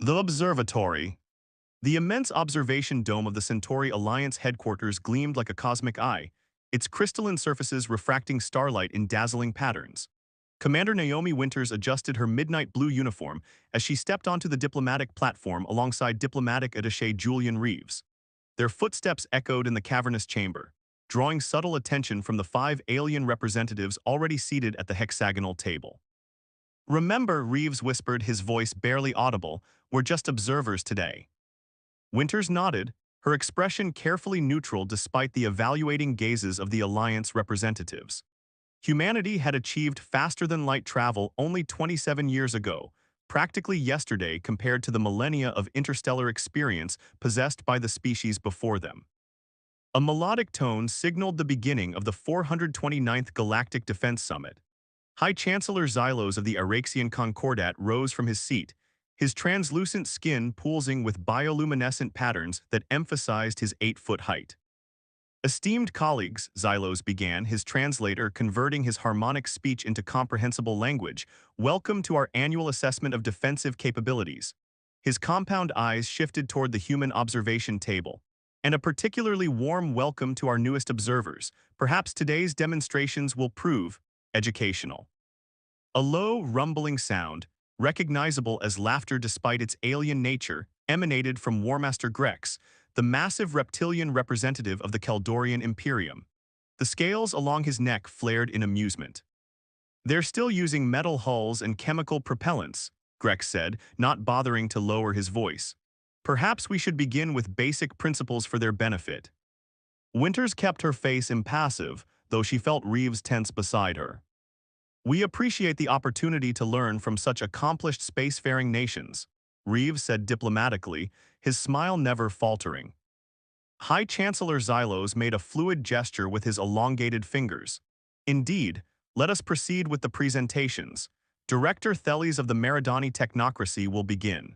The observatory. The immense observation dome of the Centauri Alliance headquarters gleamed like a cosmic eye, its crystalline surfaces refracting starlight in dazzling patterns. Commander Naomi Winters adjusted her midnight blue uniform as she stepped onto the diplomatic platform alongside diplomatic attaché Julian Reeves. Their footsteps echoed in the cavernous chamber, drawing subtle attention from the 5 alien representatives already seated at the hexagonal table. "Remember," Reeves whispered, his voice barely audible, "we're just observers today." Winters nodded, her expression carefully neutral despite the evaluating gazes of the Alliance representatives. Humanity had achieved faster-than-light travel only 27 years ago, practically yesterday compared to the millennia of interstellar experience possessed by the species before them. A melodic tone signaled the beginning of the 429th Galactic Defense Summit. High Chancellor Xylos of the Araxian Concordat rose from his seat, his translucent skin pulsing with bioluminescent patterns that emphasized his 8-foot height. "Esteemed colleagues," Xylos began, his translator converting his harmonic speech into comprehensible language, "welcome to our annual assessment of defensive capabilities." His compound eyes shifted toward the human observation table. "And a particularly warm welcome to our newest observers. Perhaps today's demonstrations will prove educational." A low, rumbling sound, recognizable as laughter despite its alien nature, emanated from Warmaster Grex, the massive reptilian representative of the Kaldorian Imperium. The scales along his neck flared in amusement. "They're still using metal hulls and chemical propellants," Grex said, not bothering to lower his voice. "Perhaps we should begin with basic principles for their benefit." Winters kept her face impassive, though she felt Reeves tense beside her. "We appreciate the opportunity to learn from such accomplished spacefaring nations," Reeves said diplomatically, his smile never faltering. High Chancellor Xylos made a fluid gesture with his elongated fingers. "Indeed, let us proceed with the presentations. Director Thales of the Meridani Technocracy will begin."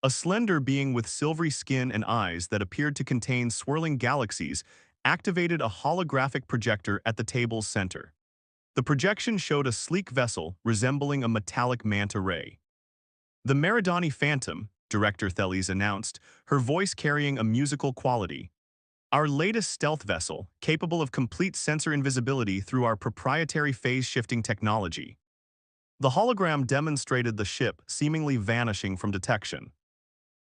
A slender being with silvery skin and eyes that appeared to contain swirling galaxies activated a holographic projector at the table's center. The projection showed a sleek vessel resembling a metallic manta ray. "The Meridani Phantom," Director Thales announced, her voice carrying a musical quality. "Our latest stealth vessel, capable of complete sensor invisibility through our proprietary phase-shifting technology." The hologram demonstrated the ship seemingly vanishing from detection.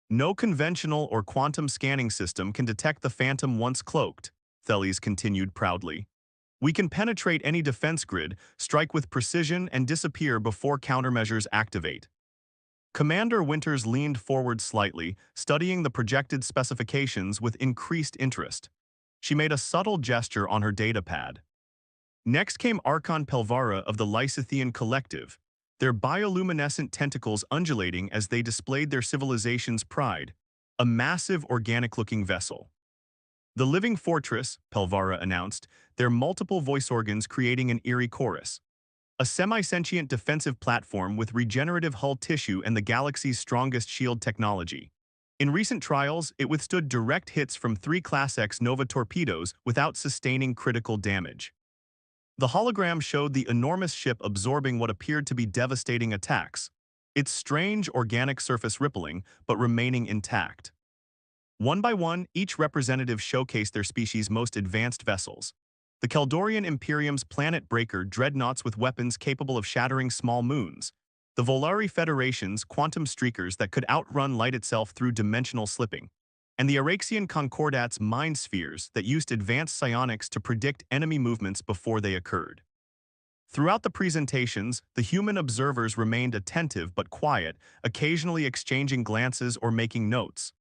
"No conventional or quantum scanning system can detect the Phantom once cloaked," Thales continued proudly. "We can penetrate any defense grid, strike with precision, and disappear before countermeasures activate." Commander Winters leaned forward slightly, studying the projected specifications with increased interest. She made a subtle gesture on her datapad. Next came Archon Pelvara of the Lysithian Collective, their bioluminescent tentacles undulating as they displayed their civilization's pride, a massive organic-looking vessel. "The Living Fortress," Pelvara announced, their multiple voice organs creating an eerie chorus. "A semi-sentient defensive platform with regenerative hull tissue and the galaxy's strongest shield technology. In recent trials, it withstood direct hits from 3 Class X Nova torpedoes without sustaining critical damage." The hologram showed the enormous ship absorbing what appeared to be devastating attacks, its strange organic surface rippling but remaining intact. One by one, each representative showcased their species' most advanced vessels. The Kaldorian Imperium's planet breaker dreadnoughts with weapons capable of shattering small moons. The Volari Federation's quantum streakers that could outrun light itself through dimensional slipping. And the Araxian Concordat's mind spheres that used advanced psionics to predict enemy movements before they occurred. Throughout the presentations, the human observers remained attentive but quiet, occasionally exchanging glances or making notes.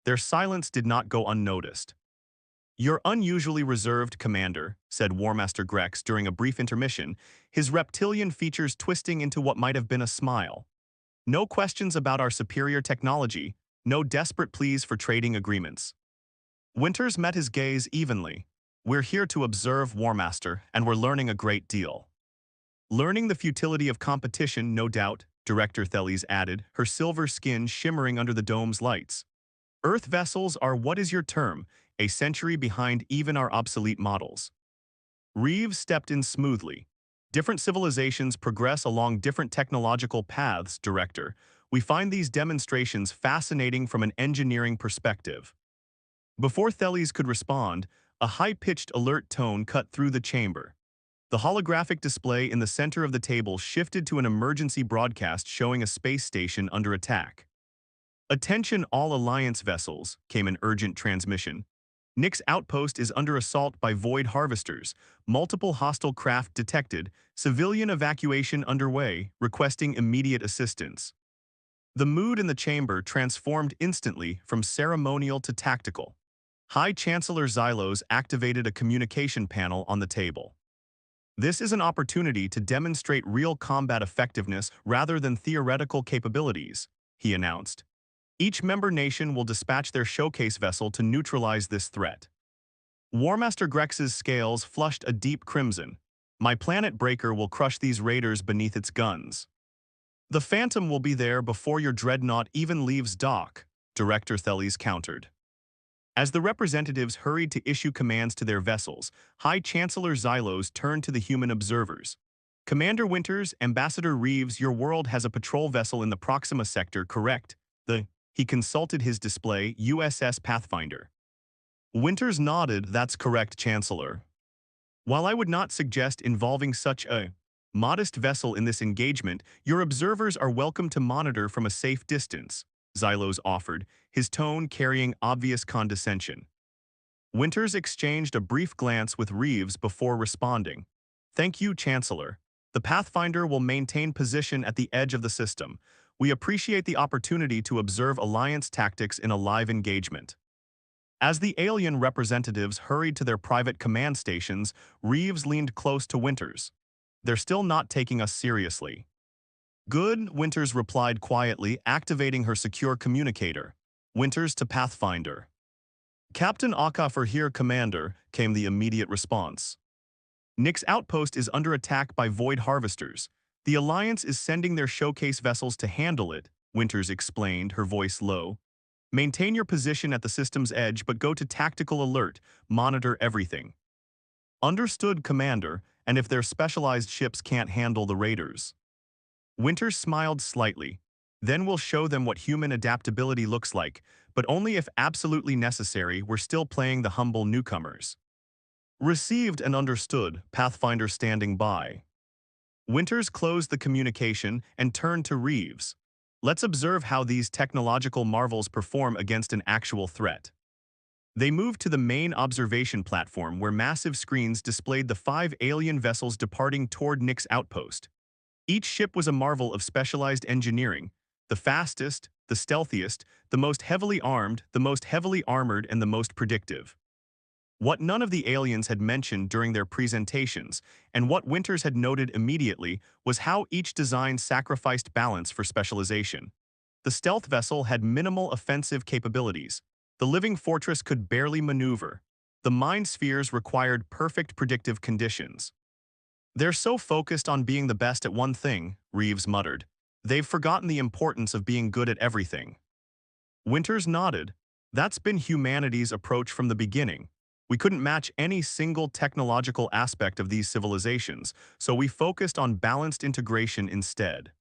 Their silence did not go unnoticed. "You're unusually reserved, Commander," said Warmaster Grex during a brief intermission, his reptilian features twisting into what might have been a smile. "No questions about our superior technology, no desperate pleas for trading agreements." Winters met his gaze evenly. "We're here to observe, Warmaster, and we're learning a great deal." "Learning the futility of competition, no doubt," Director Thales added, her silver skin shimmering under the dome's lights. "Earth vessels are, what is your term, a century behind even our obsolete models." Reeves stepped in smoothly. "Different civilizations progress along different technological paths, Director. We find these demonstrations fascinating from an engineering perspective. Before Thales could respond, a high-pitched alert tone cut through the chamber. The holographic display in the center of the table shifted to an emergency broadcast showing a space station under attack. "Attention all Alliance vessels," came an urgent transmission. "Nick's outpost is under assault by void harvesters. Multiple hostile craft detected. Civilian evacuation underway, requesting immediate assistance." The mood in the chamber transformed instantly from ceremonial to tactical. High Chancellor Xylos activated a communication panel on the table. "This is an opportunity to demonstrate real combat effectiveness rather than theoretical capabilities," he announced. "Each member nation will dispatch their showcase vessel to neutralize this threat." Warmaster Grex's scales flushed a deep crimson. "My planet breaker will crush these raiders beneath its guns." "The Phantom will be there before your dreadnought even leaves dock," Director Thales countered. As the representatives hurried to issue commands to their vessels, High Chancellor Xylos turned to the human observers. "Commander Winters, Ambassador Reeves, your world has a patrol vessel in the Proxima sector, correct?" He consulted his display, USS Pathfinder. Winters nodded. "That's correct, Chancellor. While I would not suggest involving such a modest vessel in this engagement, your observers are welcome to monitor from a safe distance," Xylos offered, his tone carrying obvious condescension. Winters exchanged a brief glance with Reeves before responding. "Thank you, Chancellor. The Pathfinder will maintain position at the edge of the system. We appreciate the opportunity to observe Alliance tactics in a live engagement." As the alien representatives hurried to their private command stations, Reeves leaned close to Winters. "They're still not taking us seriously." "Good," Winters replied quietly, activating her secure communicator. Winters to Pathfinder. "Captain Akafor here, Commander," came the immediate response. "Nick's outpost is under attack by void harvesters. The Alliance is sending their showcase vessels to handle it," Winters explained, her voice low. "Maintain your position at the system's edge, but go to tactical alert. Monitor everything." "Understood, Commander, and if their specialized ships can't handle the raiders?" Winters smiled slightly. "Then we'll show them what human adaptability looks like, but only if absolutely necessary. We're still playing the humble newcomers." "Received and understood," Pathfinder standing by. Winters closed the communication and turned to Reeves. "Let's observe how these technological marvels perform against an actual threat." They moved to the main observation platform where massive screens displayed the 5 alien vessels departing toward Nick's outpost. Each ship was a marvel of specialized engineering, the fastest, the stealthiest, the most heavily armed, the most heavily armored, and the most predictive. What none of the aliens had mentioned during their presentations, and what Winters had noted immediately, was how each design sacrificed balance for specialization. The stealth vessel had minimal offensive capabilities. The living fortress could barely maneuver. The mind spheres required perfect predictive conditions. "They're so focused on being the best at one thing," Reeves muttered. "They've forgotten the importance of being good at everything." Winters nodded. "That's been humanity's approach from the beginning. We couldn't match any single technological aspect of these civilizations, so we focused on balanced integration instead."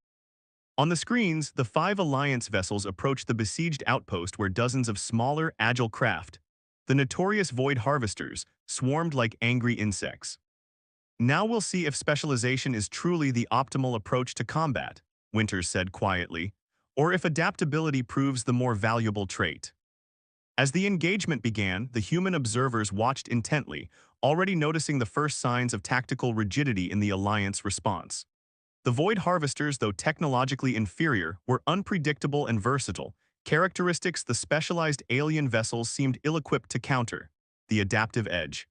On the screens, the 5 Alliance vessels approached the besieged outpost where dozens of smaller, agile craft, the notorious void harvesters, swarmed like angry insects. "Now we'll see if specialization is truly the optimal approach to combat," Winters said quietly, "or if adaptability proves the more valuable trait." As the engagement began, the human observers watched intently, already noticing the first signs of tactical rigidity in the Alliance response. The void harvesters, though technologically inferior, were unpredictable and versatile, characteristics the specialized alien vessels seemed ill-equipped to counter. The adaptive edge.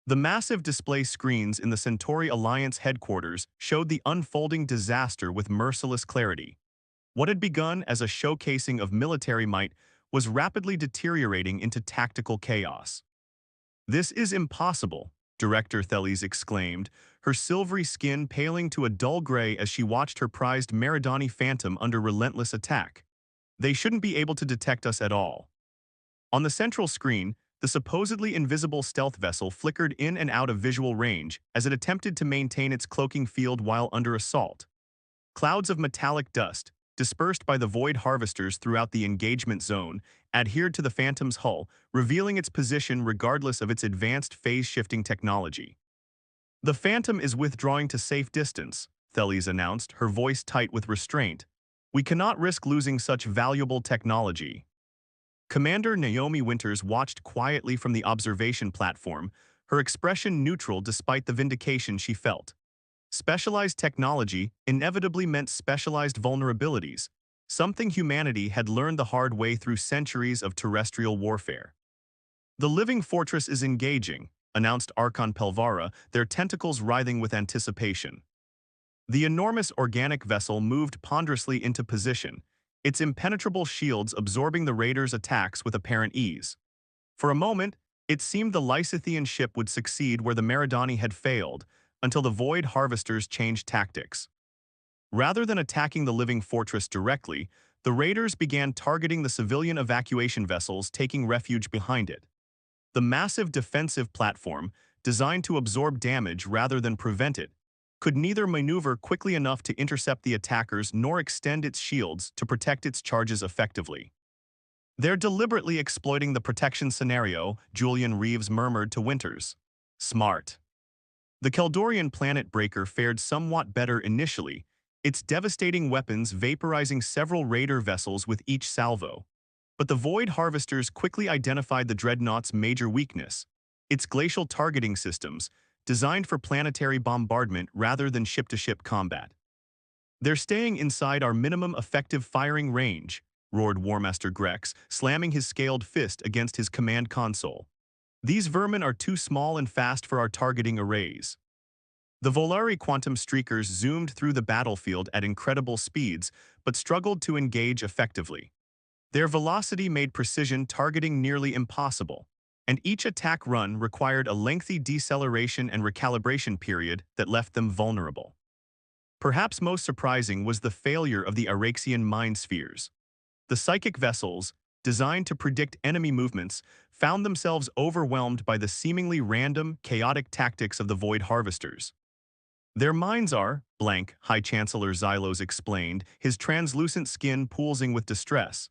The massive display screens in the Centauri Alliance headquarters showed the unfolding disaster with merciless clarity. What had begun as a showcasing of military might was rapidly deteriorating into tactical chaos. "This is impossible," Director Thales exclaimed, her silvery skin paling to a dull gray as she watched her prized Meridani Phantom under relentless attack. "They shouldn't be able to detect us at all." On the central screen, the supposedly invisible stealth vessel flickered in and out of visual range as it attempted to maintain its cloaking field while under assault. Clouds of metallic dust, dispersed by the void harvesters throughout the engagement zone, adhered to the Phantom's hull, revealing its position regardless of its advanced phase-shifting technology. "The Phantom is withdrawing to safe distance," Thales announced, her voice tight with restraint. "We cannot risk losing such valuable technology." Commander Naomi Winters watched quietly from the observation platform, her expression neutral despite the vindication she felt. Specialized technology inevitably meant specialized vulnerabilities, something humanity had learned the hard way through centuries of terrestrial warfare. "The living fortress is engaging," announced Archon Pelvara, their tentacles writhing with anticipation. The enormous organic vessel moved ponderously into position, its impenetrable shields absorbing the raiders' attacks with apparent ease. For a moment, it seemed the Lysithian ship would succeed where the Meridani had failed, until the Void Harvesters changed tactics. Rather than attacking the living fortress directly, the raiders began targeting the civilian evacuation vessels taking refuge behind it. The massive defensive platform, designed to absorb damage rather than prevent it, could neither maneuver quickly enough to intercept the attackers nor extend its shields to protect its charges effectively. "They're deliberately exploiting the protection scenario," Julian Reeves murmured to Winters. "Smart." The Keldorian planet breaker fared somewhat better initially, its devastating weapons vaporizing several raider vessels with each salvo. But the Void Harvesters quickly identified the Dreadnought's major weakness: its glacial targeting systems, designed for planetary bombardment rather than ship-to-ship combat. "They're staying inside our minimum effective firing range," roared Warmaster Grex, slamming his scaled fist against his command console. "These vermin are too small and fast for our targeting arrays." The Volari quantum streakers zoomed through the battlefield at incredible speeds, but struggled to engage effectively. Their velocity made precision targeting nearly impossible, and each attack run required a lengthy deceleration and recalibration period that left them vulnerable. Perhaps most surprising was the failure of the Araxian mind spheres. The psychic vessels, designed to predict enemy movements, found themselves overwhelmed by the seemingly random, chaotic tactics of the Void Harvesters. "Their minds are blank," High Chancellor Xylos explained, his translucent skin pulsing with distress.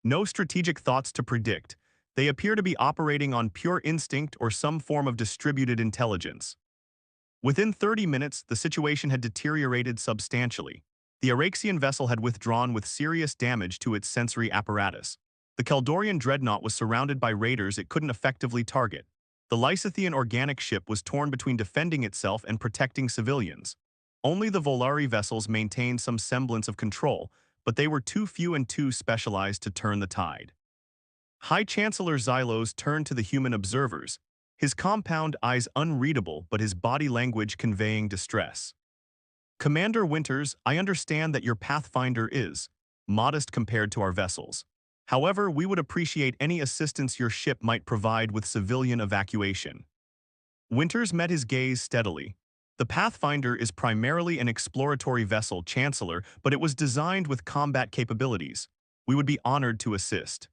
"No strategic thoughts to predict. They appear to be operating on pure instinct or some form of distributed intelligence." Within 30 minutes, the situation had deteriorated substantially. The Araxian vessel had withdrawn with serious damage to its sensory apparatus. The Keldorian dreadnought was surrounded by raiders it couldn't effectively target. The Lysithian organic ship was torn between defending itself and protecting civilians. Only the Volari vessels maintained some semblance of control, but they were too few and too specialized to turn the tide. High Chancellor Xylos turned to the human observers, his compound eyes unreadable but his body language conveying distress. "Commander Winters, I understand that your Pathfinder is modest compared to our vessels. However, we would appreciate any assistance your ship might provide with civilian evacuation." Winters met his gaze steadily. "The Pathfinder is primarily an exploratory vessel, Chancellor, but it was designed with combat capabilities. We would be honored to assist."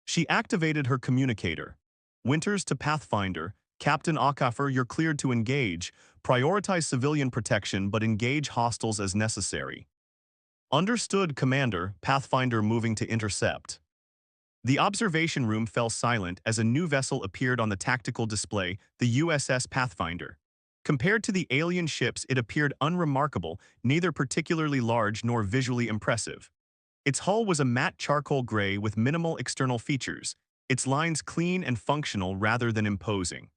She activated her communicator. "Winters to Pathfinder. Captain Okafor, you're cleared to engage. Prioritize civilian protection but engage hostiles as necessary." "Understood, Commander," Pathfinder moving to intercept. The observation room fell silent as a new vessel appeared on the tactical display, the USS Pathfinder. Compared to the alien ships, it appeared unremarkable, neither particularly large nor visually impressive. Its hull was a matte charcoal gray with minimal external features, its lines clean and functional rather than imposing.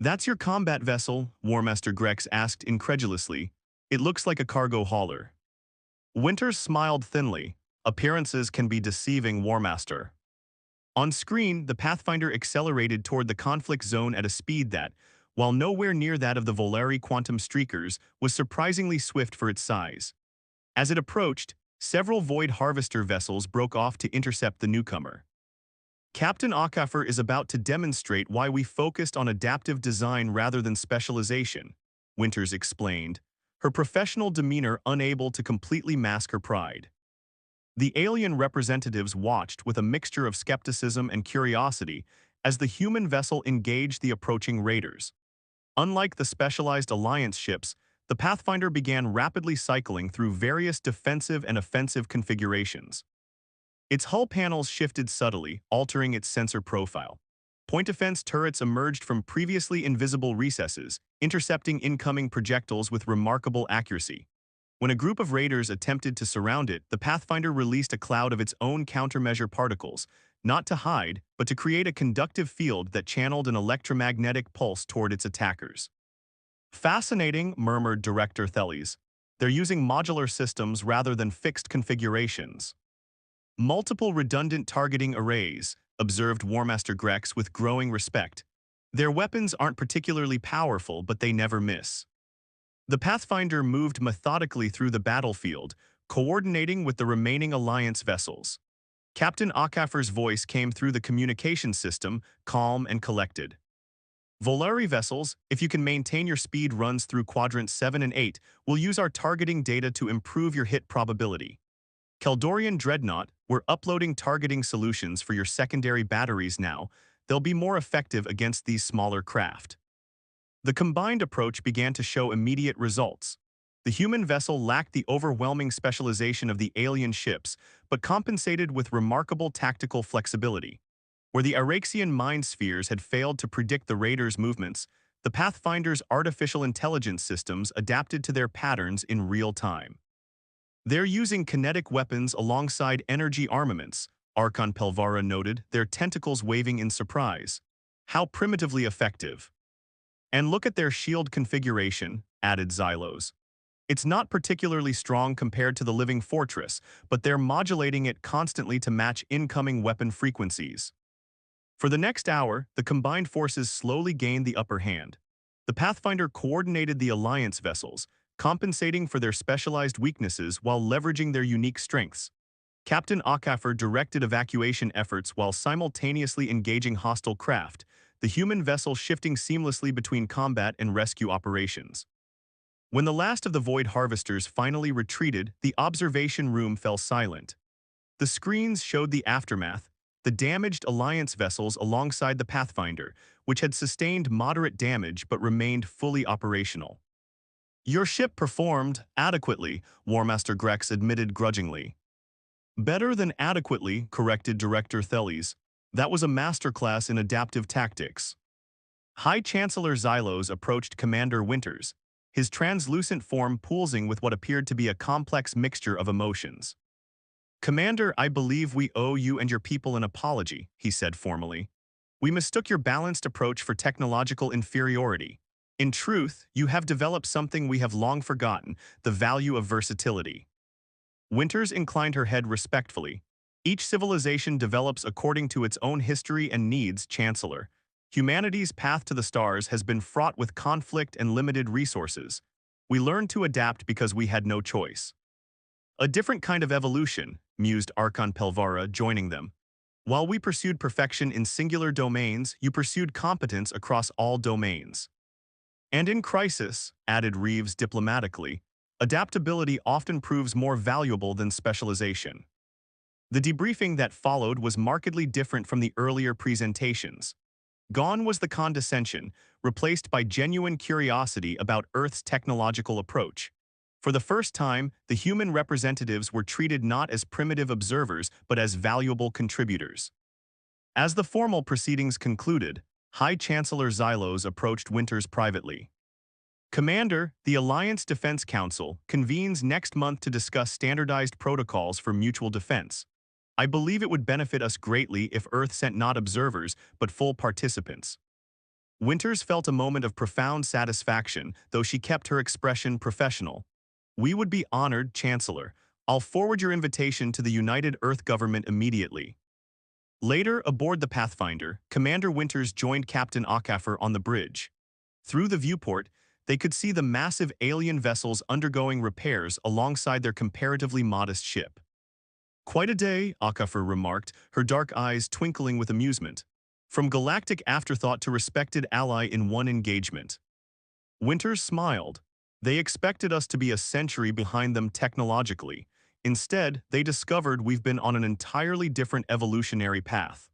"That's your combat vessel?" Warmaster Grex asked incredulously. "It looks like a cargo hauler." Winters smiled thinly. "Appearances can be deceiving, Warmaster." On screen, the Pathfinder accelerated toward the conflict zone at a speed that, while nowhere near that of the Volari quantum streakers, was surprisingly swift for its size. As it approached, several Void Harvester vessels broke off to intercept the newcomer. "Captain Okafor is about to demonstrate why we focused on adaptive design rather than specialization," Winters explained, her professional demeanor unable to completely mask her pride. The alien representatives watched with a mixture of skepticism and curiosity as the human vessel engaged the approaching raiders. Unlike the specialized Alliance ships, the Pathfinder began rapidly cycling through various defensive and offensive configurations. Its hull panels shifted subtly, altering its sensor profile. Point defense turrets emerged from previously invisible recesses, intercepting incoming projectiles with remarkable accuracy. When a group of raiders attempted to surround it, the Pathfinder released a cloud of its own countermeasure particles, not to hide, but to create a conductive field that channeled an electromagnetic pulse toward its attackers. Fascinating, murmured Director Thales. They're using modular systems rather than fixed configurations. Multiple redundant targeting arrays, observed Warmaster Grex with growing respect. Their weapons aren't particularly powerful, but they never miss. The Pathfinder moved methodically through the battlefield, coordinating with the remaining Alliance vessels. Captain Akafer's voice came through the communication system, calm and collected. Volari vessels, if you can maintain your speed runs through quadrants 7 and 8, will use our targeting data to improve your hit probability. Keldorian Dreadnought, we're uploading targeting solutions for your secondary batteries now. They'll be more effective against these smaller craft. The combined approach began to show immediate results. The human vessel lacked the overwhelming specialization of the alien ships, but compensated with remarkable tactical flexibility. Where the Araxian mind spheres had failed to predict the raiders' movements, the Pathfinder's artificial intelligence systems adapted to their patterns in real time. They're using kinetic weapons alongside energy armaments, Archon Pelvara noted, their tentacles waving in surprise. How primitively effective. And look at their shield configuration, added Xylos. It's not particularly strong compared to the Living Fortress, but they're modulating it constantly to match incoming weapon frequencies. For the next hour, the combined forces slowly gained the upper hand. The Pathfinder coordinated the Alliance vessels, compensating for their specialized weaknesses while leveraging their unique strengths. Captain Akafer directed evacuation efforts while simultaneously engaging hostile craft, the human vessel shifting seamlessly between combat and rescue operations. When the last of the Void Harvesters finally retreated, the observation room fell silent. The screens showed the aftermath, the damaged Alliance vessels alongside the Pathfinder, which had sustained moderate damage but remained fully operational. Your ship performed adequately, Warmaster Grex admitted grudgingly. Better than adequately, corrected Director Thales. That was a masterclass in adaptive tactics. High Chancellor Xylos approached Commander Winters, his translucent form pulsing with what appeared to be a complex mixture of emotions. Commander, I believe we owe you and your people an apology, he said formally. We mistook your balanced approach for technological inferiority. In truth, you have developed something we have long forgotten, the value of versatility. Winters inclined her head respectfully. Each civilization develops according to its own history and needs, Chancellor. Humanity's path to the stars has been fraught with conflict and limited resources. We learned to adapt because we had no choice. A different kind of evolution, mused Archon Pelvara, joining them. While we pursued perfection in singular domains, you pursued competence across all domains. And in crisis, added Reeves diplomatically, adaptability often proves more valuable than specialization. The debriefing that followed was markedly different from the earlier presentations. Gone was the condescension, replaced by genuine curiosity about Earth's technological approach. For the first time, the human representatives were treated not as primitive observers but as valuable contributors. As the formal proceedings concluded, High Chancellor Xylos approached Winters privately. Commander, the Alliance Defense Council convenes next month to discuss standardized protocols for mutual defense. I believe it would benefit us greatly if Earth sent not observers, but full participants. Winters felt a moment of profound satisfaction, though she kept her expression professional. We would be honored, Chancellor. I'll forward your invitation to the United Earth government immediately. Later, aboard the Pathfinder, Commander Winters joined Captain Akafer on the bridge. Through the viewport, they could see the massive alien vessels undergoing repairs alongside their comparatively modest ship. Quite a day, Akafer remarked, her dark eyes twinkling with amusement. From galactic afterthought to respected ally in one engagement. Winters smiled. They expected us to be a century behind them technologically. Instead, they discovered we've been on an entirely different evolutionary path.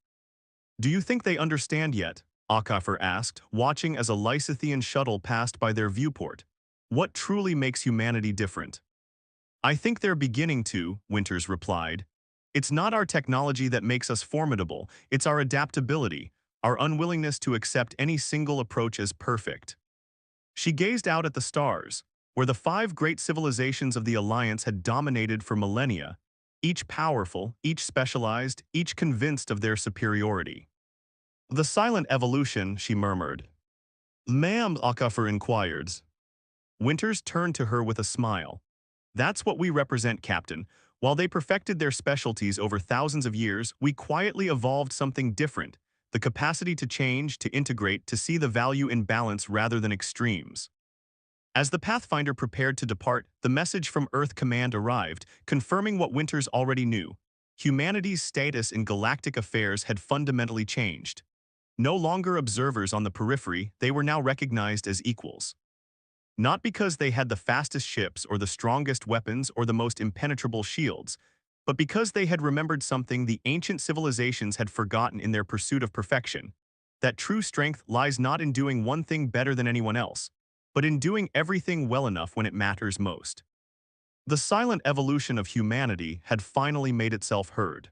Do you think they understand yet? Akafer asked, watching as a Lysithian shuttle passed by their viewport. What truly makes humanity different? I think they're beginning to, Winters replied. It's not our technology that makes us formidable, it's our adaptability, our unwillingness to accept any single approach as perfect. She gazed out at the stars, where the five great civilizations of the Alliance had dominated for millennia, each powerful, each specialized, each convinced of their superiority. The silent evolution, she murmured. Ma'am, Akafer inquired. Winters turned to her with a smile. That's what we represent, Captain. While they perfected their specialties over thousands of years, we quietly evolved something different, the capacity to change, to integrate, to see the value in balance rather than extremes. As the Pathfinder prepared to depart, the message from Earth Command arrived, confirming what Winters already knew. Humanity's status in galactic affairs had fundamentally changed. No longer observers on the periphery, they were now recognized as equals. Not because they had the fastest ships or the strongest weapons or the most impenetrable shields, but because they had remembered something the ancient civilizations had forgotten in their pursuit of perfection, that true strength lies not in doing one thing better than anyone else, but in doing everything well enough when it matters most. The silent evolution of humanity had finally made itself heard.